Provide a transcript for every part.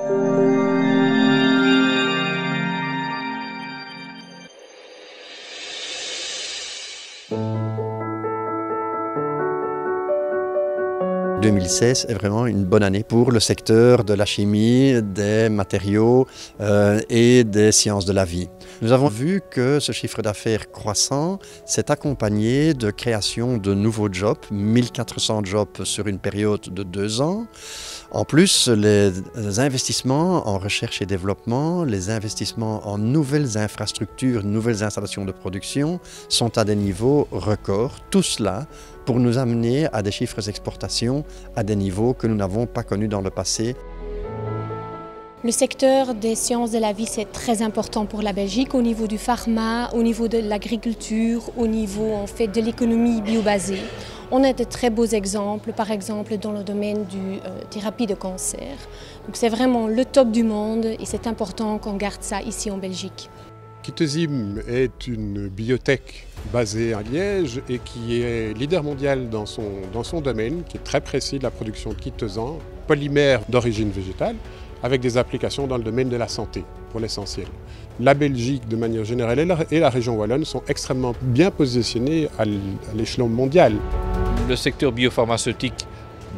« 2016 est vraiment une bonne année pour le secteur de la chimie, des matériaux et des sciences de la vie. Nous avons vu que ce chiffre d'affaires croissant s'est accompagné de création de nouveaux jobs, 1400 jobs sur une période de 2 ans. En plus, les investissements en recherche et développement, les investissements en nouvelles infrastructures, nouvelles installations de production sont à des niveaux records. Tout cela pour nous amener à des chiffres d'exportation à des niveaux que nous n'avons pas connus dans le passé. Le secteur des sciences de la vie, c'est très important pour la Belgique au niveau du pharma, au niveau de l'agriculture, au niveau en fait, de l'économie biobasée. On a de très beaux exemples, par exemple dans le domaine du thérapie de cancer. Donc c'est vraiment le top du monde et c'est important qu'on garde ça ici en Belgique. Kitosim est une biotech basée à Liège et qui est leader mondial dans son domaine, qui est très précis de la production de chitosan, polymère d'origine végétale, avec des applications dans le domaine de la santé, pour l'essentiel. La Belgique, de manière générale, et la région wallonne sont extrêmement bien positionnés à l'échelon mondial. Le secteur biopharmaceutique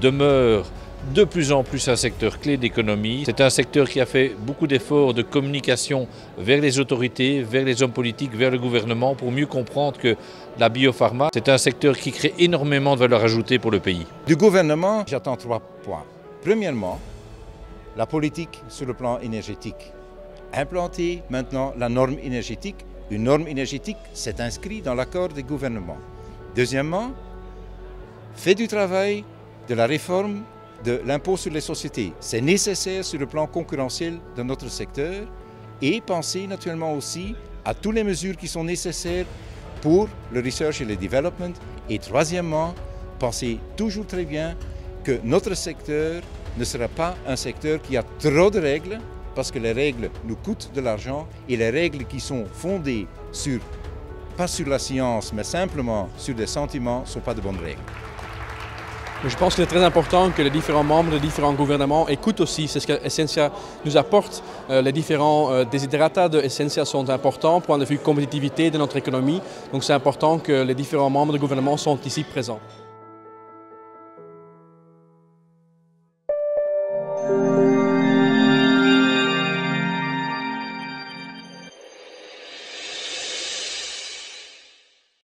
demeure de plus en plus un secteur clé d'économie. C'est un secteur qui a fait beaucoup d'efforts de communication vers les autorités, vers les hommes politiques, vers le gouvernement pour mieux comprendre que la biopharma, c'est un secteur qui crée énormément de valeur ajoutée pour le pays. Du gouvernement, j'attends 3 points. Premièrement, la politique sur le plan énergétique. Implanter maintenant la norme énergétique. Une norme énergétique, c'est inscrit dans l'accord des gouvernements. Deuxièmement, fait du travail de la réforme de l'impôt sur les sociétés. C'est nécessaire sur le plan concurrentiel de notre secteur et penser naturellement aussi à toutes les mesures qui sont nécessaires pour le research et le development. Et troisièmement, pensez toujours très bien que notre secteur ne sera pas un secteur qui a trop de règles parce que les règles nous coûtent de l'argent et les règles qui sont fondées pas sur la science mais simplement sur des sentiments ne sont pas de bonnes règles. Je pense que c'est très important que les différents membres des différents gouvernements écoutent aussi. C'est ce que Essentia nous apporte. Les différents desiderata de Essentia sont importants, point de vue compétitivité de notre économie. Donc c'est important que les différents membres du gouvernement sont ici présents.